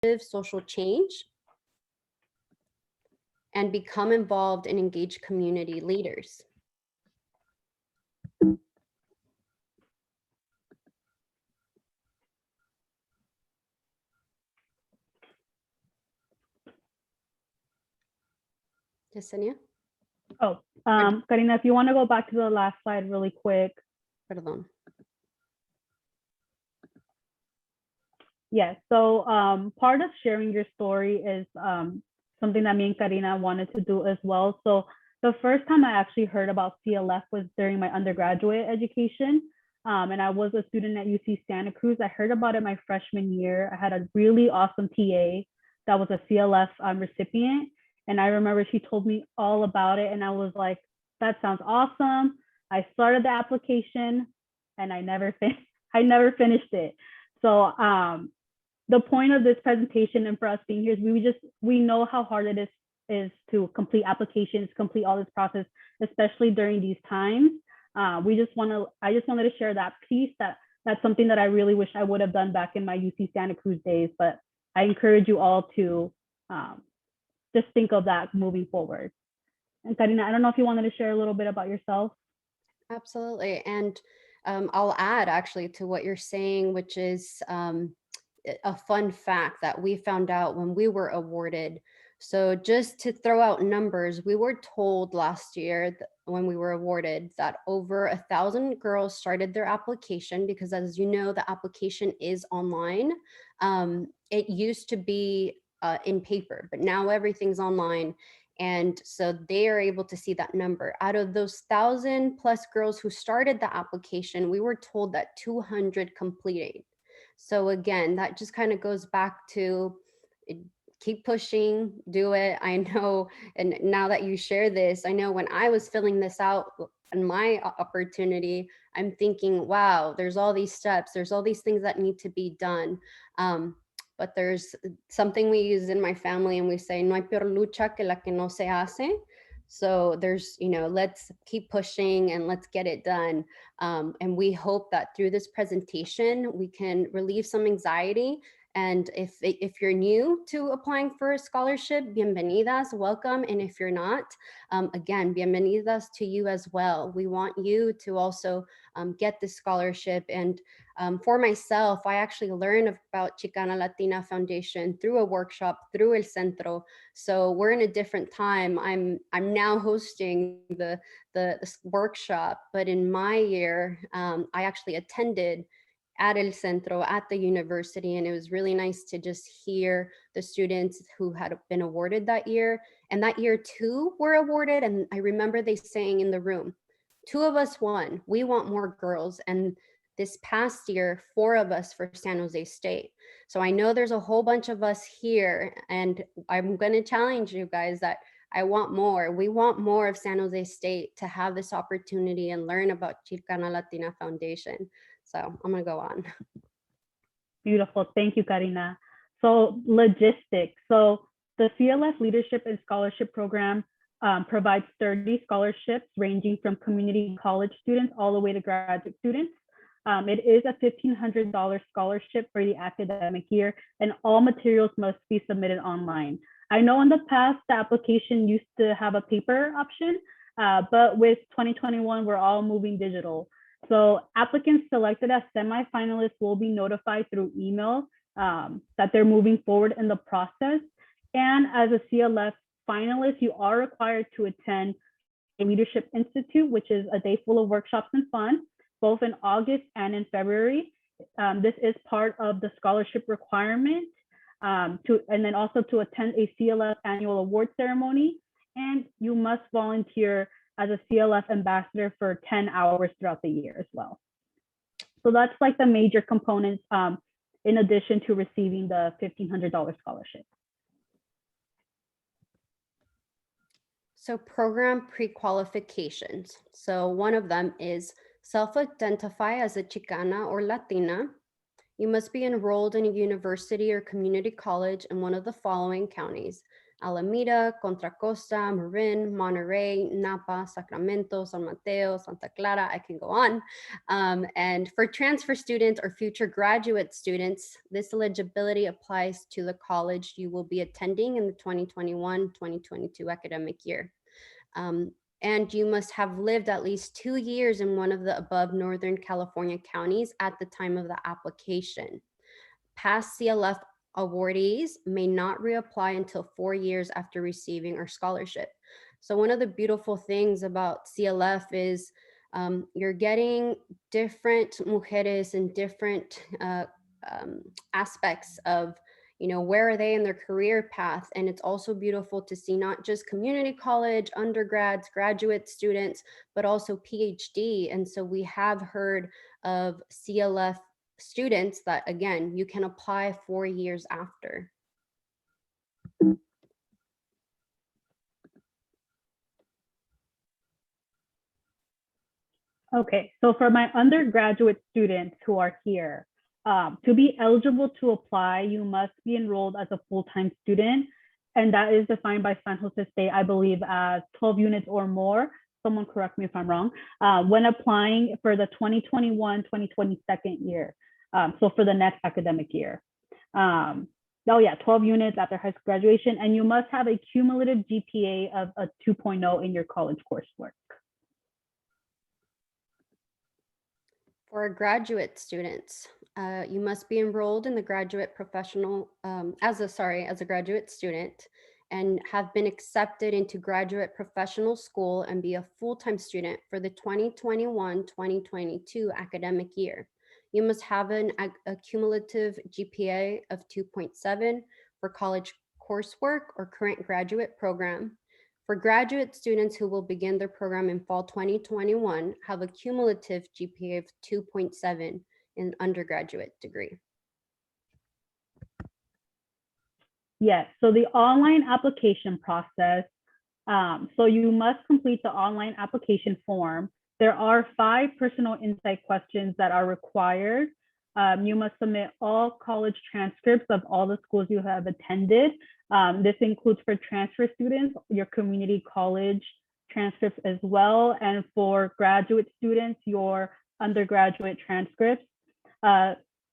social change and become involved and engaged community leaders. Yesenia? Oh, Karina, if you want to go back to the last slide really quick. Perdón. Yes, so part of sharing your story is something that me and Karina wanted to do as well. So the first time I actually heard about CLF was during my undergraduate education. And I was a student at UC Santa Cruz. I heard about it my freshman year. I had a really awesome TA that was a CLF recipient. And I remember she told me all about it. And I was like, that sounds awesome. I started the application and I never finished it. So the point of this presentation and for us being here is we know how hard it is to complete applications, complete all this process, especially during these times. I just wanted to share that piece that's something that I really wish I would have done back in my UC Santa Cruz days, but I encourage you all to just think of that moving forward. And Karina, I don't know if you wanted to share a little bit about yourself. Absolutely. And I'll add actually to what you're saying, which is a fun fact that we found out when we were awarded. So just to throw out numbers, we were told last year when we were awarded that over 1,000 girls started their application because, as you know, the application is online. It used to be in paper, but now everything's online. And so they are able to see that number. Out of those 1,000 plus girls who started the application, we were told that 200 completed. So again, that just kind of goes back to keep pushing, do it. I know, and now that you share this, I know when I was filling this out in my opportunity, I'm thinking, wow, there's all these steps, there's all these things that need to be done. But there's something we use in my family and we say, no hay peor lucha que la que no se hace. So there's, let's keep pushing and let's get it done. And we hope that through this presentation, we can relieve some anxiety. And if you're new to applying for a scholarship, bienvenidas, welcome. And if you're not, again, bienvenidas to you as well. We want you to also get this scholarship. And for myself, I actually learned about Chicana Latina Foundation through a workshop, through El Centro. So we're in a different time. I'm now hosting the workshop, but in my year, I actually attended at El Centro, at the university, and it was really nice to just hear the students who had been awarded that year. And that year too were awarded, and I remember they saying in the room, 2 of us won, we want more girls. And this past year, 4 of us for San Jose State. So I know there's a whole bunch of us here, and I'm gonna challenge you guys that I want more. We want more of San Jose State to have this opportunity and learn about Chicana Latina Foundation. So I'm gonna go on. Beautiful, thank you, Karina. So logistics. So the CLF Leadership and Scholarship Program provides 30 scholarships ranging from community college students all the way to graduate students. It is a $1,500 scholarship for the academic year, and all materials must be submitted online. I know in the past, the application used to have a paper option, but with 2021, we're all moving digital. So applicants selected as semifinalists will be notified through email that they're moving forward in the process. And as a CLF finalist, you are required to attend a Leadership Institute, which is a day full of workshops and fun, both in August and in February. This is part of the scholarship requirement and then also to attend a CLF annual award ceremony. And you must volunteer as a CLF ambassador for 10 hours throughout the year as well. So that's like the major components in addition to receiving the $1,500 scholarship. So program pre-qualifications. So one of them is self-identify as a Chicana or Latina. You must be enrolled in a university or community college in one of the following counties: Alameda, Contra Costa, Marin, Monterey, Napa, Sacramento, San Mateo, Santa Clara, I can go on. And for transfer students or future graduate students, this eligibility applies to the college you will be attending in the 2021-2022 academic year. And you must have lived at least 2 years in one of the above Northern California counties at the time of the application. Past CLF awardees may not reapply until 4 years after receiving our scholarship. So one of the beautiful things about CLF is you're getting different mujeres in different aspects of, where are they in their career path. And it's also beautiful to see not just community college, undergrads, graduate students, but also PhD. And so we have heard of CLF students that, again, you can apply 4 years after. Okay, so for my undergraduate students who are here, to be eligible to apply, you must be enrolled as a full-time student, and that is defined by San Jose State, I believe, as 12 units or more. Someone correct me if I'm wrong. When applying for the 2021-2022 year, so for the next academic year. 12 units after high school graduation, and you must have a cumulative GPA of a 2.0 in your college coursework. For graduate students, you must be enrolled in the graduate professional as a graduate student and have been accepted into graduate professional school and be a full-time student for the 2021-2022 academic year. You must have a cumulative GPA of 2.7 for college coursework or current graduate program. For graduate students who will begin their program in fall 2021, have a cumulative GPA of 2.7 in undergraduate degree. Yes, so the online application process. So you must complete the online application form. There are 5 personal insight questions that are required. You must submit all college transcripts of all the schools you have attended. This includes for transfer students, your community college transcripts as well, and for graduate students, your undergraduate transcripts.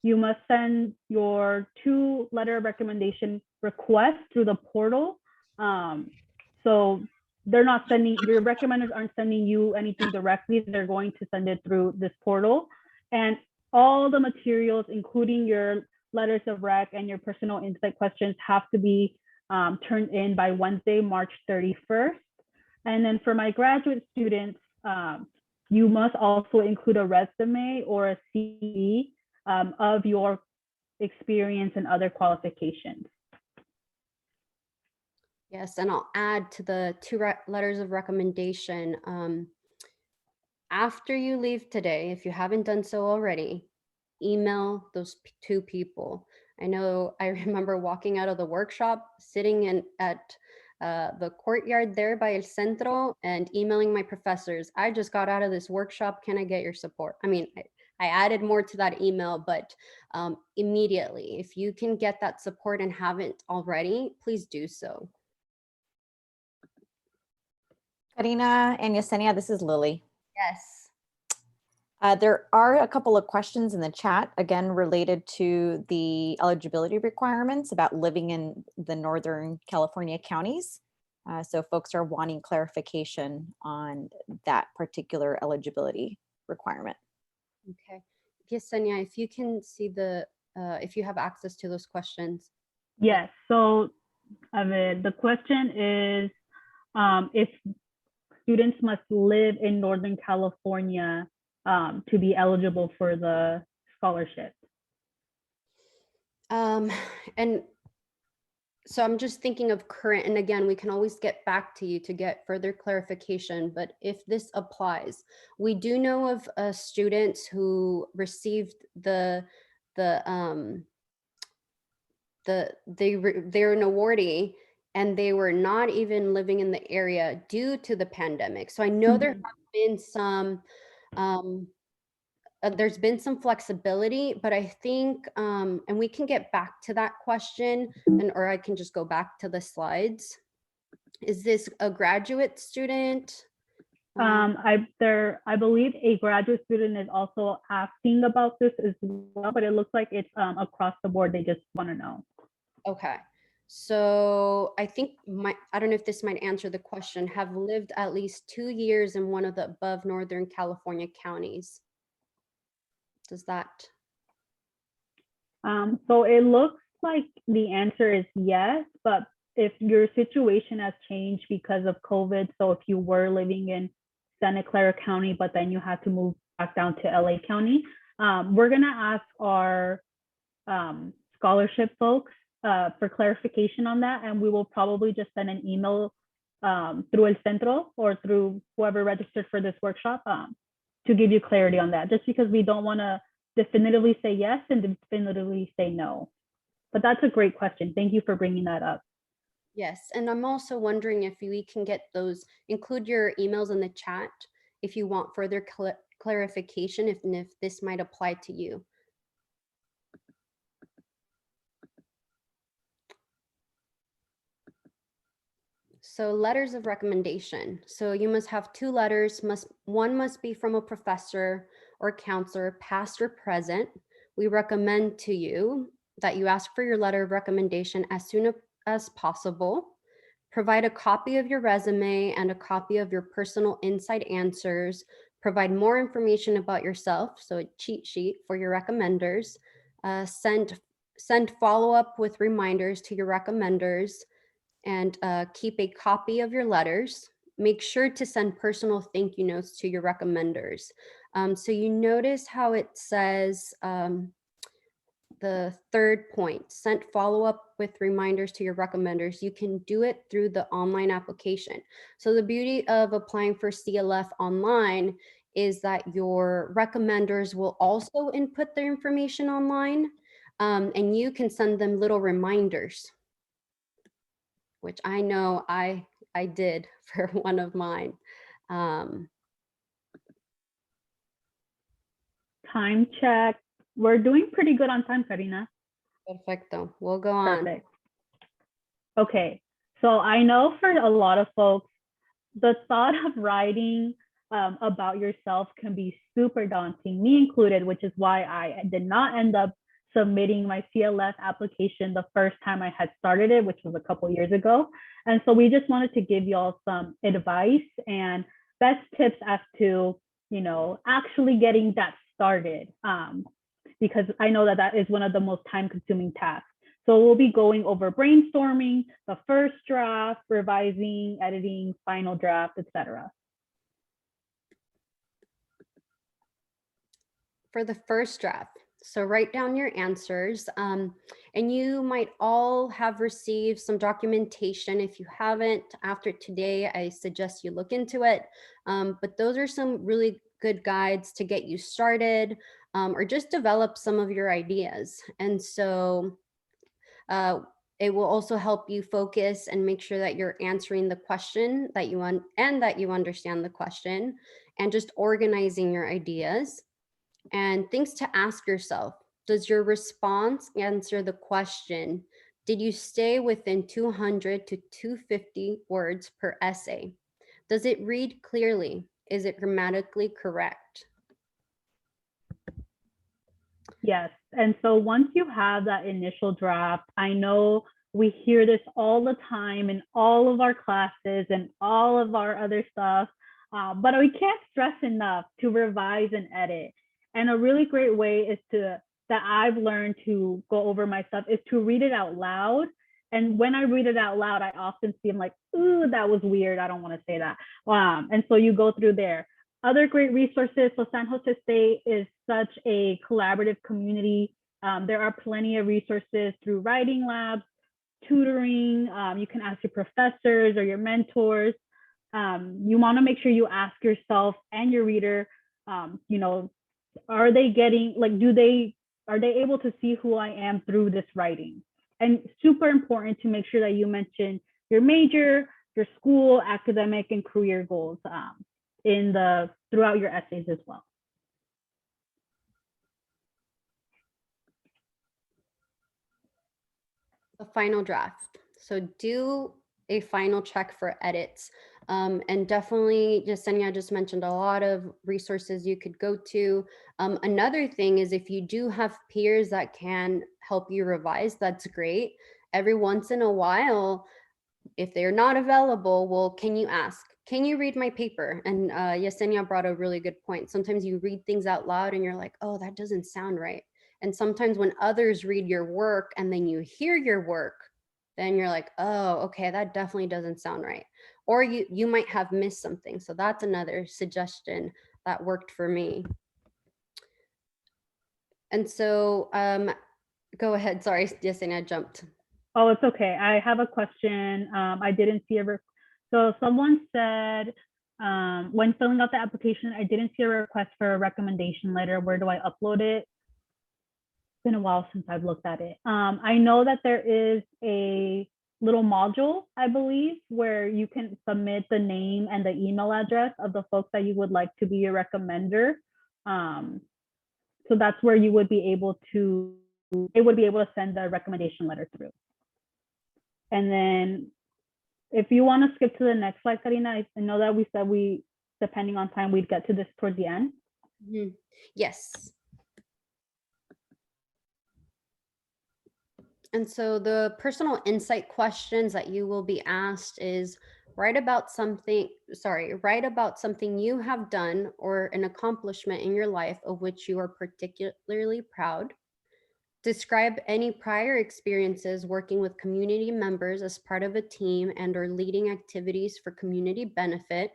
You must send your 2 letter of recommendation requests through the portal. So they're not sending, your recommenders aren't sending you anything directly. They're going to send it through this portal. And all the materials, including your letters of rec and your personal insight questions, have to be turned in by Wednesday, March 31st. And then for my graduate students, you must also include a resume or a CV of your experience and other qualifications. Yes, and I'll add to the 2 letters of recommendation. After you leave today, if you haven't done so already, email those 2 people. I know I remember walking out of the workshop, sitting at the courtyard there by El Centro and emailing my professors. I just got out of this workshop. Can I get your support? I mean, I added more to that email, but immediately, if you can get that support and haven't already, please do so. Karina and Yesenia, this is Lily. Yes. There are a couple of questions in the chat, again, related to the eligibility requirements about living in the Northern California counties. So folks are wanting clarification on that particular eligibility requirement. Okay. Yesenia, if you can see if you have access to those questions. Yes, so the question is if students must live in Northern California to be eligible for the scholarship. And so I'm just thinking of current, and again, we can always get back to you to get further clarification, but if this applies, we do know of students who received they're an awardee and they were not even living in the area due to the pandemic. So I know there have been some there's been some flexibility, but I think, and we can get back to that question, or I can just go back to the slides. Is this a graduate student? I believe a graduate student is also asking about this as well, but it looks like it's across the board. They just want to know. Okay. So I think I don't know if this might answer the question, have lived at least 2 years in one of the above Northern California counties. Does that? So it looks like the answer is yes, but if your situation has changed because of COVID, so if you were living in Santa Clara County, but then you had to move back down to LA County, we're gonna ask our scholarship folks for clarification on that, and we will probably just send an email through El Centro or through whoever registered for this workshop to give you clarity on that, just because we don't want to definitively say yes and definitively say no. But that's a great question. Thank you for bringing that up. Yes, and I'm also wondering if we can get those, include your emails in the chat if you want further clarification, if this might apply to you. So letters of recommendation. So you must have 2 letters. One must be from a professor or counselor, past or present. We recommend to you that you ask for your letter of recommendation as soon as possible. Provide a copy of your resume and a copy of your personal inside answers. Provide more information about yourself, so a cheat sheet for your recommenders. Send follow-up with reminders to your recommenders, and keep a copy of your letters. Make sure to send personal thank you notes to your recommenders. So you notice how it says, the third point, sent follow-up with reminders to your recommenders. You can do it through the online application. So the beauty of applying for CLF online is that your recommenders will also input their information online, and you can send them little reminders, which I know I did for one of mine. Time check. We're doing pretty good on time, Karina. Perfecto. We'll go on. Perfect. Okay. So I know for a lot of folks, the thought of writing about yourself can be super daunting, me included, which is why I did not end up submitting my CLF application the first time I had started it, which was a couple years ago. And so we just wanted to give y'all some advice and best tips as to, you know, actually getting that started. Because I know that that is one of the most time-consuming tasks. So we'll be going over brainstorming, the first draft, revising, editing, final draft, etc. For the first draft, so write down your answers, and you might all have received some documentation. If you haven't, after today, I suggest you look into it. But those are some really good guides to get you started, or just develop some of your ideas. And so it will also help you focus and make sure that you're answering the question that you want and that you understand the question, and just organizing your ideas. And things to ask yourself: does your response answer the question? Did you stay within 200 to 250 words per essay? Does it read clearly? Is it grammatically correct? Yes. And so once you have that initial draft, I know we hear this all the time in all of our classes and all of our other stuff, but we can't stress enough to revise and edit. And a really great way is that I've learned to go over my stuff is to read it out loud. And when I read it out loud, I often see, I'm like, ooh, that was weird. I don't want to say that. And so you go through there. Other great resources. So San Jose State is such a collaborative community. There are plenty of resources through writing labs, tutoring. You can ask your professors or your mentors. You want to make sure you ask yourself and your reader, you know, are they getting, like, are they able to see who I am through this writing? And super important to make sure that you mention your major, your school, academic, and career goals throughout your essays as well. A final draft. So do a final check for edits. And definitely, Yesenia just mentioned a lot of resources you could go to. Another thing is if you do have peers that can help you revise, that's great. Every once in a while, if they're not available, well, can you ask? Can you read my paper? And Yesenia brought a really good point. Sometimes you read things out loud and you're like, oh, that doesn't sound right. And sometimes when others read your work and then you hear your work, then you're like, oh, okay, that definitely doesn't sound right. Or you might have missed something. So that's another suggestion that worked for me. And so go ahead. Sorry, Yesenia jumped. Oh, it's okay. I have a question. I didn't see so someone said, when filling out the application, I didn't see a request for a recommendation letter. Where do I upload it? It's been a while since I've looked at it. I know that there is a little module, I believe, where you can submit the name and the email address of the folks that you would like to be a recommender. So that's where you would be able to, it would be able to send the recommendation letter through. And then if you want to skip to the next slide, Karina, I know that we said depending on time, we'd get to this toward the end. Mm-hmm. Yes. And so the personal insight questions that you will be asked is write about something you have done or an accomplishment in your life of which you are particularly proud. Describe any prior experiences working with community members as part of a team and or leading activities for community benefit.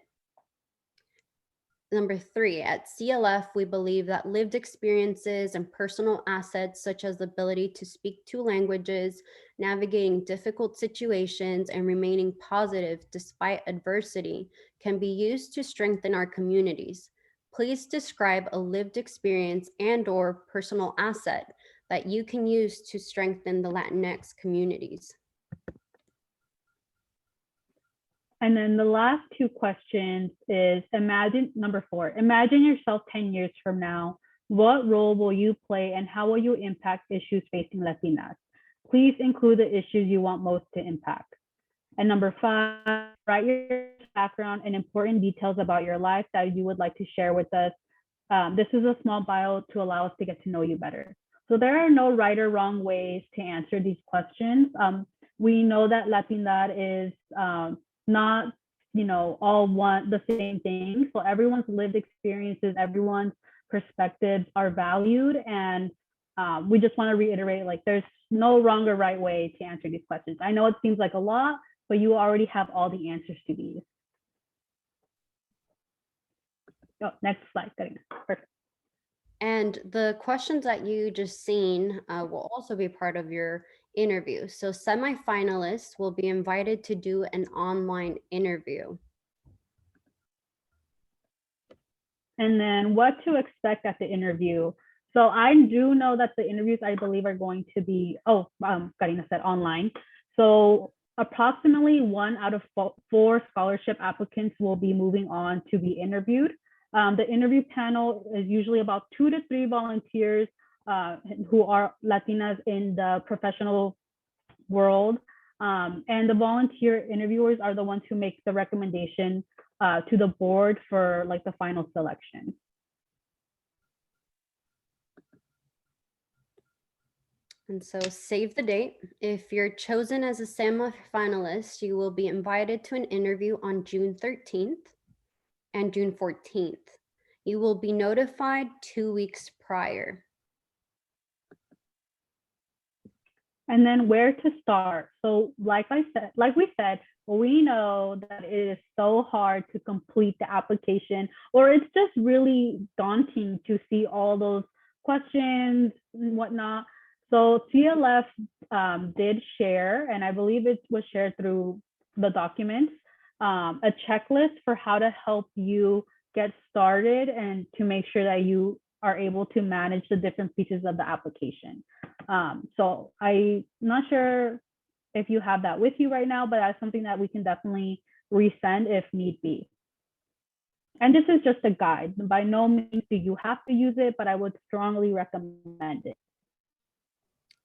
Number 3, at CLF, we believe that lived experiences and personal assets, such as the ability to speak 2 languages, navigating difficult situations, and remaining positive despite adversity, can be used to strengthen our communities. Please describe a lived experience and or personal asset that you can use to strengthen the Latinx communities. And then the last 2 questions is number 4, imagine yourself 10 years from now. What role will you play and how will you impact issues facing Latinas? Please include the issues you want most to impact. And number 5, write your background and important details about your life that you would like to share with us. This is a small bio to allow us to get to know you better. So there are no right or wrong ways to answer these questions. We know that Latinidad is not, all want the same thing. So everyone's lived experiences, everyone's perspectives are valued. And we just want to reiterate, there's no wrong or right way to answer these questions. I know it seems like a lot, but you already have all the answers to these. Oh, next slide, perfect. And the questions that you just seen will also be part of your interview. So semifinalists will be invited to do an online interview. And then what to expect at the interview. So I do know that the interviews, I believe, are going to be, Karina said online. So approximately 1 out of 4 scholarship applicants will be moving on to be interviewed. The interview panel is usually about 2 to 3 volunteers who are Latinas in the professional world. And the volunteer interviewers are the ones who make the recommendation to the board for the final selection. And so save the date. If you're chosen as a semifinalist, you will be invited to an interview on June 13th and June 14th. You will be notified 2 weeks prior. And then where to start. So like we said, we know that it is so hard to complete the application, or it's just really daunting to see all those questions and whatnot. So CLF did share, and I believe it was shared through the documents, a checklist for how to help you get started and to make sure that you are able to manage the different pieces of the application. So I'm not sure if you have that with you right now, but that's something that we can definitely resend if need be. And this is just a guide. By no means do you have to use it, but I would strongly recommend it.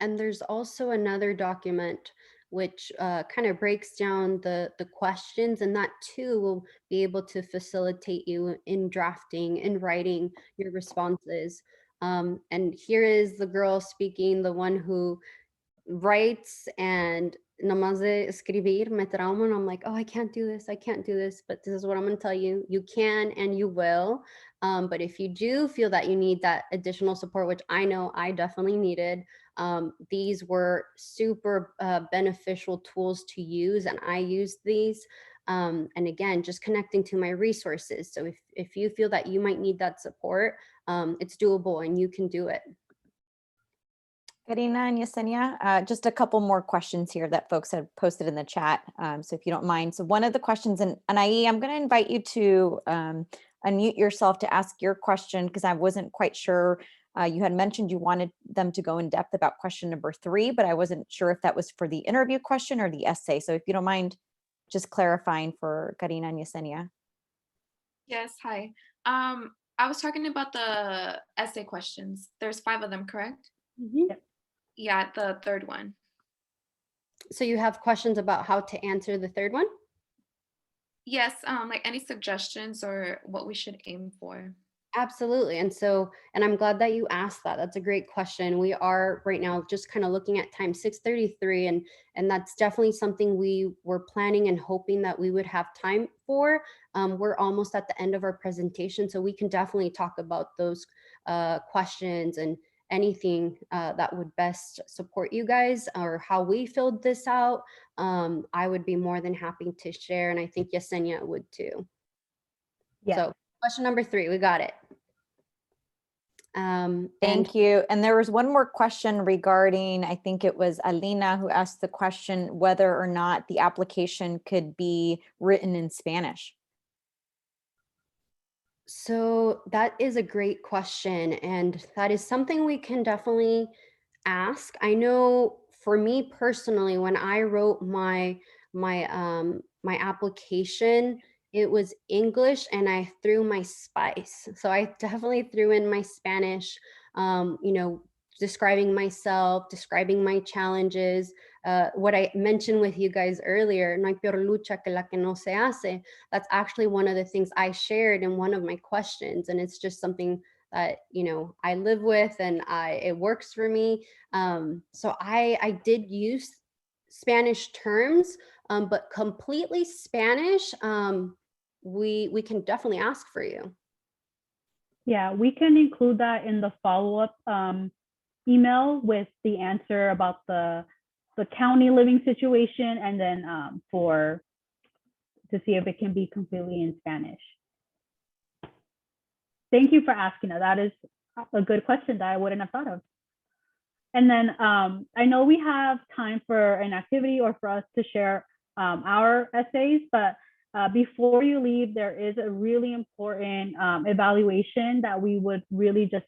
And there's also another document which kind of breaks down the questions, and that too will be able to facilitate you in drafting and writing your responses. And here is the girl speaking, the one who writes, and nomás de escribir me trauma, and I'm like, oh, I can't do this, I can't do this. But this is what I'm going to tell you: you can and you will. But if you do feel that you need that additional support, which I know I definitely needed, these were super beneficial tools to use, and I used these. And again, just connecting to my resources. So if you feel that you might need that support, it's doable and you can do it. Karina and Yesenia, just a couple more questions here that folks have posted in the chat. So if you don't mind. So one of the questions, and Anaí, I'm going to invite you to unmute yourself to ask your question, because I wasn't quite sure. You had mentioned you wanted them to go in depth about question number 3, but I wasn't sure if that was for the interview question or the essay. So if you don't mind just clarifying for Karina and Yesenia. Yes, hi. I was talking about the essay questions. There's 5 of them, correct? Mm-hmm. Yep. Yeah, the third one. So you have questions about how to answer the third one? Yes, like any suggestions or what we should aim for. Absolutely. And I'm glad that you asked that. That's a great question. We are right now just kind of looking at time 6:33, and that's definitely something we were planning and hoping that we would have time for. We're almost at the end of our presentation, so we can definitely talk about those questions and anything that would best support you guys, or how we filled this out. I would be more than happy to share, and I think Yesenia would too. Yeah. So question number 3, we got it. Thank you. And there was one more question regarding, I think it was Alina who asked the question, whether or not the application could be written in Spanish. So that is a great question, and that is something we can definitely ask. I know for me personally, when I wrote my application, it was English, and I threw my spice. So I definitely threw in my Spanish, you know, describing myself, describing my challenges, what I mentioned with you guys earlier, no hay peor lucha que la que no se hace. That's actually one of the things I shared in one of my questions, and it's just something that, you know, I live with, and it works for me. So I did use Spanish terms, but completely Spanish, we can definitely ask for you. Yeah, we can include that in the follow-up email with the answer about the county living situation, and then to see if it can be completely in Spanish. Thank you for asking that. That is a good question that I wouldn't have thought of. And then I know we have time for an activity or for us to share our essays, but before you leave, there is a really important evaluation that we would really just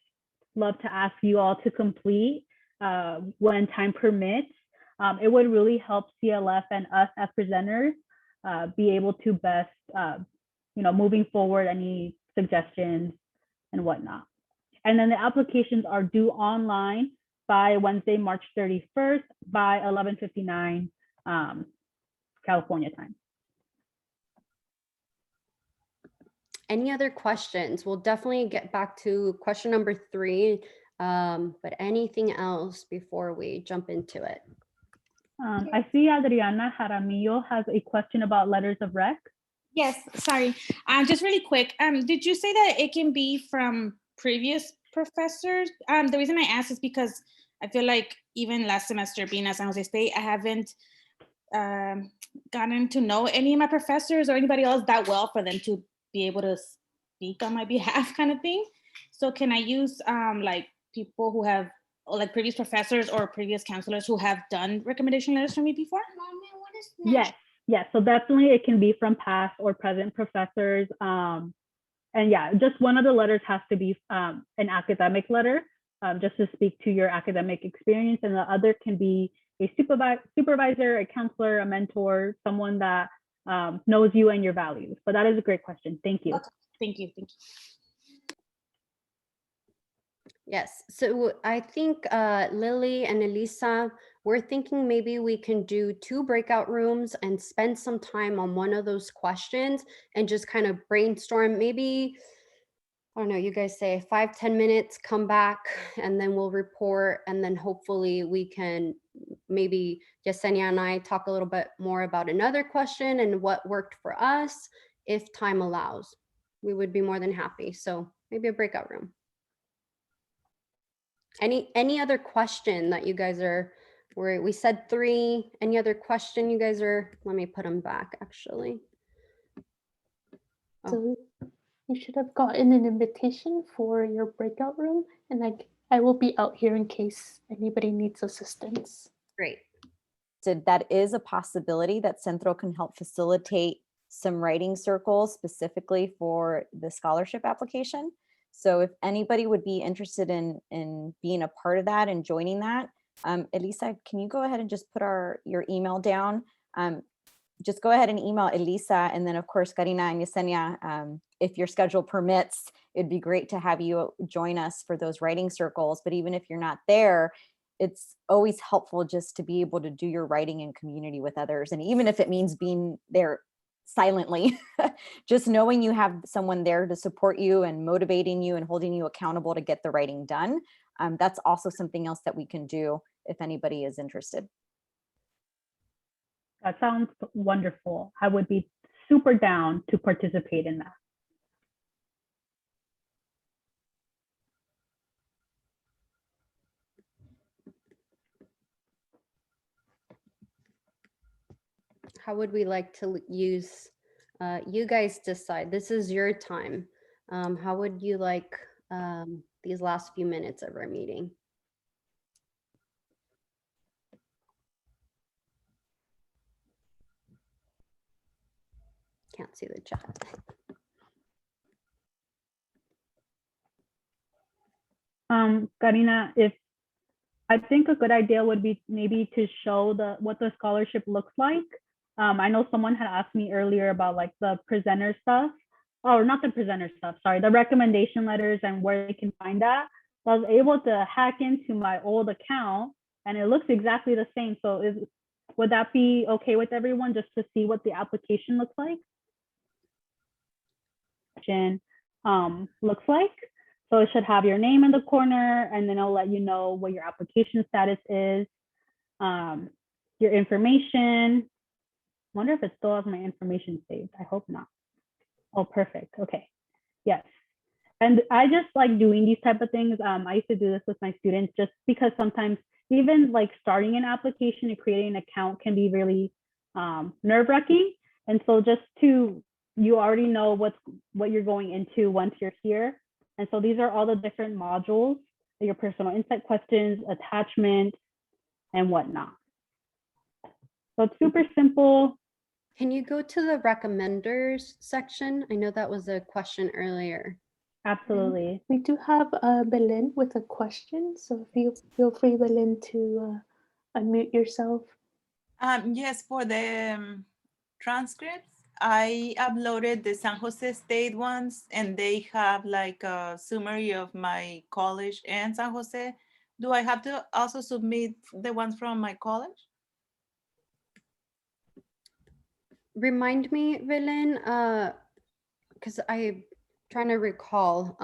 love to ask you all to complete when time permits. It would really help CLF and us as presenters be able to best, you know, moving forward, any suggestions and whatnot. And then the applications are due online by Wednesday, March 31st by 11:59 California time. Any other questions? We'll definitely get back to question number 3, but anything else before we jump into it? I see Adriana Jaramillo has a question about letters of rec. Yes, sorry. Just really quick. Did you say that it can be from previous professors? The reason I asked is because I feel like even last semester being at San Jose State, I haven't gotten to know any of my professors or anybody else that well for them to be able to speak on my behalf, kind of thing. So can I use like people who have, like previous professors or previous counselors who have done recommendation letters for me before? Yes, yes. So definitely it can be from past or present professors. And yeah, just one of the letters has to be an academic letter, just to speak to your academic experience. And the other can be a supervisor, a counselor, a mentor, someone that knows you and your values. But that is a great question. Thank you. Okay. Thank you. Thank you. Yes. So I think Lily and Elisa, we're thinking maybe we can do 2 breakout rooms and spend some time on one of those questions and just kind of brainstorm. Maybe, I don't know, you guys say 5-10 minutes, come back, and then we'll report. And then hopefully we can maybe Yesenia and I talk a little bit more about another question and what worked for us. If time allows, we would be more than happy. So maybe a breakout room. Any other question that you guys are, we said 3, any other question you guys are, let me put them back actually. So you should have gotten an invitation for your breakout room, and I will be out here in case anybody needs assistance. Great. So that is a possibility that Centro can help facilitate some writing circles specifically for the scholarship application. So if anybody would be interested in being a part of that and joining that, Elisa, can you go ahead and just put your email down? Just go ahead and email Elisa, and then of course, Karina and Yesenia, if your schedule permits, it'd be great to have you join us for those writing circles. But even if you're not there, it's always helpful just to be able to do your writing in community with others. And even if it means being there silently, just knowing you have someone there to support you and motivating you and holding you accountable to get the writing done. That's also something else that we can do if anybody is interested. That sounds wonderful. I would be super down to participate in that. How would we like to use, you guys decide, this is your time. How would you like these last few minutes of our meeting? Can't see the chat. Karina, if I think a good idea would be maybe to show what the scholarship looks like. I know someone had asked me earlier about like the presenter stuff, or not the presenter stuff, sorry, the recommendation letters and where they can find that. So I was able to hack into my old account and it looks exactly the same. So would that be okay with everyone just to see what the application looks like? Looks like. So it should have your name in the corner, and then it'll let you know what your application status is, your information. Wonder if it still has my information saved. I hope not. Oh, perfect. Okay. Yes. And I just like doing these type of things. I used to do this with my students just because sometimes even like starting an application and creating an account can be really nerve-wracking. And so just you already know what you're going into once you're here. And so these are all the different modules, your personal insight questions, attachment, and whatnot. So it's super simple. Can you go to the recommenders section? I know that was a question earlier. Absolutely. We do have Belen with a question, so if you feel free, Belen, to unmute yourself. Yes, for the transcripts, I uploaded the San Jose State ones, and they have like a summary of my college and San Jose. Do I have to also submit the ones from my college? Remind me, Villain, because I'm trying to recall.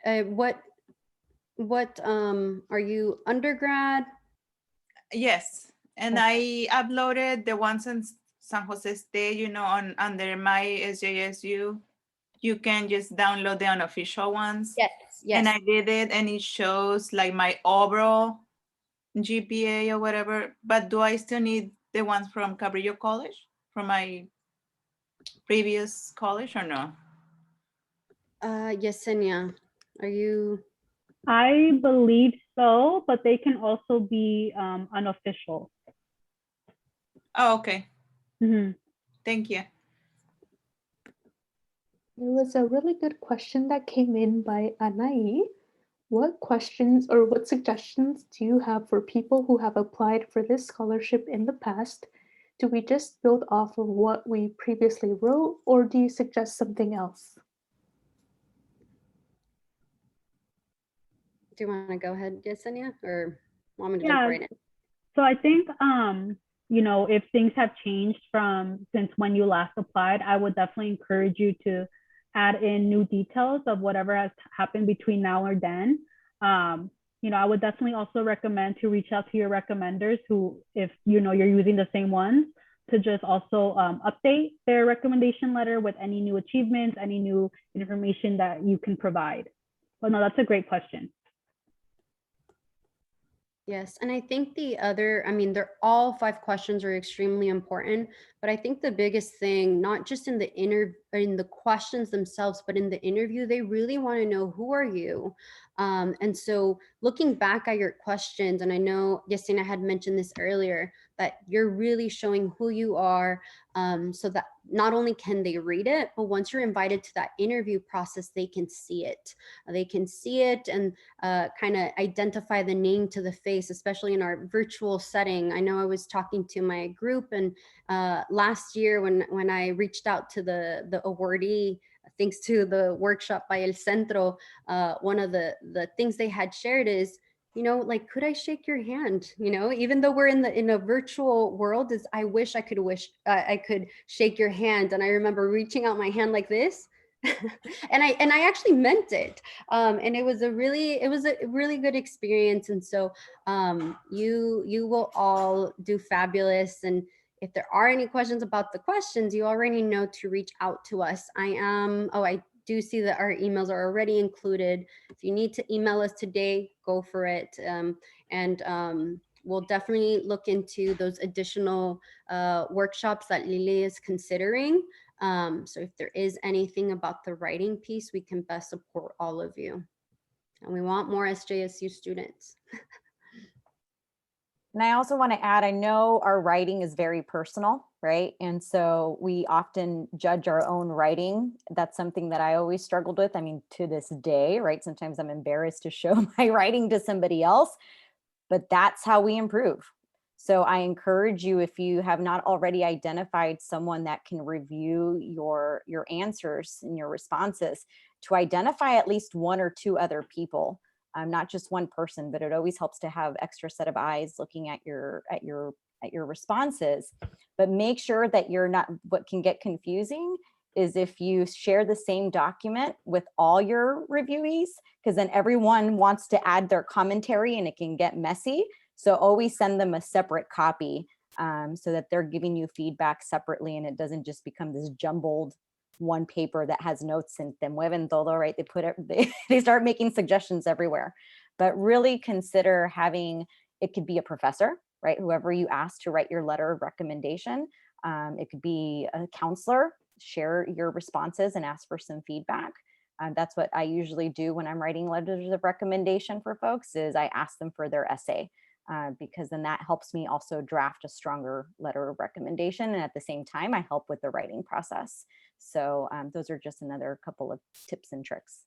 What are you, undergrad? Yes, and I uploaded the ones in San Jose State, you know, under my SJSU. You can just download the unofficial ones. Yes, yes. And I did it, and it shows like my overall GPA or whatever. But do I still need the ones from Cabrillo College, from my previous college, or no? Yesenia, are you? I believe so, but they can also be unofficial. Oh, okay. Mm-hmm. Thank you. There was a really good question that came in by Anai. What questions or what suggestions do you have for people who have applied for this scholarship in the past? Do we just build off of what we previously wrote, or do you suggest something else? Do you want to go ahead, Yesenia, or want me to jump Yeah, right in? so I think, you know, if things have changed from since when you last applied, I would definitely encourage you to add in new details of whatever has happened between now or then. You know, I would definitely also recommend to reach out to your recommenders who, if you know you're using the same ones, to just also update their recommendation letter with any new achievements, any new information that you can provide. But no, that's a great question. Yes, and I think the other, I mean, they're all 5 questions are extremely important, but I think the biggest thing, not just in in the questions themselves, but in the interview, they really want to know, who are you? And so looking back at your questions, and I know Yesenia had mentioned this earlier, that you're really showing who you are, so that not only can they read it, but once you're invited to that interview process, they can see it. They can see it and kind of identify the name to the face, especially in our virtual setting. I know I was talking to my group, and last year when I reached out to the awardee, thanks to the workshop by El Centro, one of the things they had shared is, you know, like, could I shake your hand? You know, even though we're in a virtual world, is I wish I could shake your hand. And I remember reaching out my hand like this. and I actually meant it, and it was a really good experience. And so you will all do fabulous. And if there are any questions about the questions, you already know to reach out to us. I do see that our emails are already included. If you need to email us today, go for it. And we'll definitely look into those additional workshops that Lily is considering. So if there is anything about the writing piece, we can best support all of you. And we want more SJSU students. And I also want to add, I know our writing is very personal, right? And so we often judge our own writing. That's something that I always struggled with. I mean, to this day, right? Sometimes I'm embarrassed to show my writing to somebody else, but that's how we improve. So I encourage you, if you have not already identified someone that can review your answers and your responses, to identify at least 1 or 2 other people. Not just one person, but it always helps to have extra set of eyes looking at your responses. But make sure that you're not, what can get confusing is if you share the same document with all your reviewees, because then everyone wants to add their commentary and it can get messy. So always send them a separate copy, so that they're giving you feedback separately and it doesn't just become this jumbled one paper that has notes and te mueven todo, right? They put it, they start making suggestions everywhere. But really consider having, it could be a professor, right? Whoever you ask to write your letter of recommendation. It could be a counselor, share your responses and ask for some feedback. That's what I usually do when I'm writing letters of recommendation for folks, is I ask them for their essay. Because then that helps me also draft a stronger letter of recommendation. And at the same time, I help with the writing process. So those are just another couple of tips and tricks.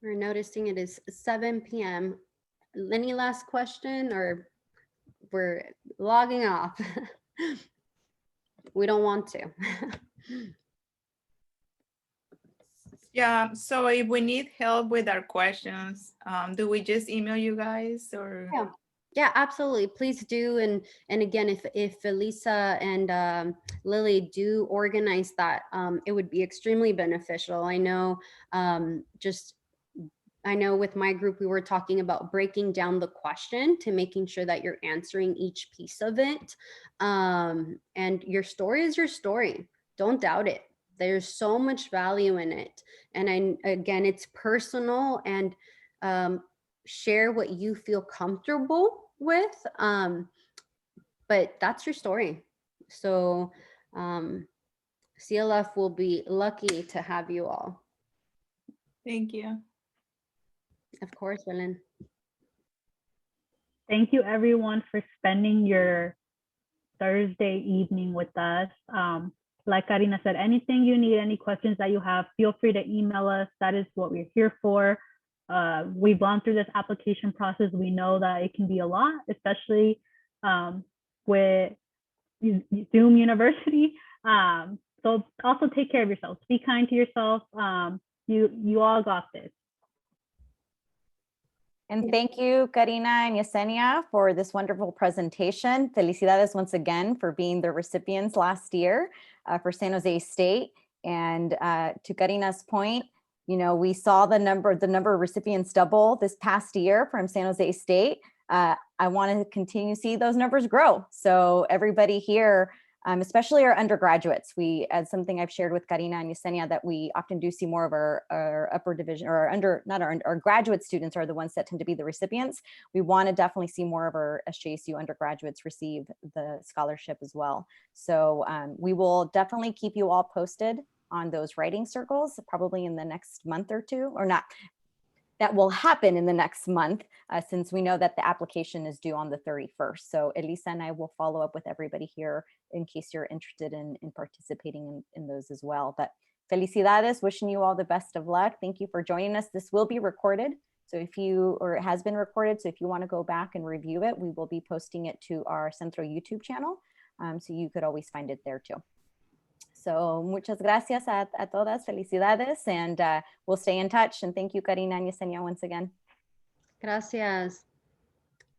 We're noticing it is 7 p.m. Any last question, or we're logging off? We don't want to. Yeah, so if we need help with our questions, do we just email you guys, or? Yeah, absolutely. Please do. And again, if Elisa and Lily do organize that, it would be extremely beneficial. I know, I know with my group, we were talking about breaking down the question to making sure that you're answering each piece of it. And your story is your story. Don't doubt it. There's so much value in it. And again, it's personal, and share what you feel comfortable with. But that's your story. So CLF will be lucky to have you all. Thank you. Of course, Belen. Thank you everyone for spending your Thursday evening with us. Like Karina said, anything you need, any questions that you have, feel free to email us. That is what we're here for. We've gone through this application process. We know that it can be a lot, especially with Zoom University. So also take care of yourself. Be kind to yourself. You all got this. And thank you, Karina and Yesenia, for this wonderful presentation. Felicidades once again for being the recipients last year for San Jose State. And to Karina's point, you know, we saw the number of recipients double this past year from San Jose State. I want to continue to see those numbers grow. So everybody here, especially our undergraduates, as something I've shared with Karina and Yesenia, that we often do see more of our upper division, or our graduate students are the ones that tend to be the recipients. We want to definitely see more of our SJSU undergraduates receive the scholarship as well. So we will definitely keep you all posted on those writing circles, probably in the next month or two, or not. That will happen in the next month, since we know that the application is due on the 31st. So Elisa and I will follow up with everybody here in case you're interested in participating in those as well. But felicidades, wishing you all the best of luck. Thank you for joining us. This will be recorded. So it has been recorded. So if you want to go back and review it, we will be posting it to our Centro YouTube channel. So you could always find it there too. So muchas gracias a todas, felicidades, and we'll stay in touch. And thank you, Karina and Yesenia, once again. Gracias.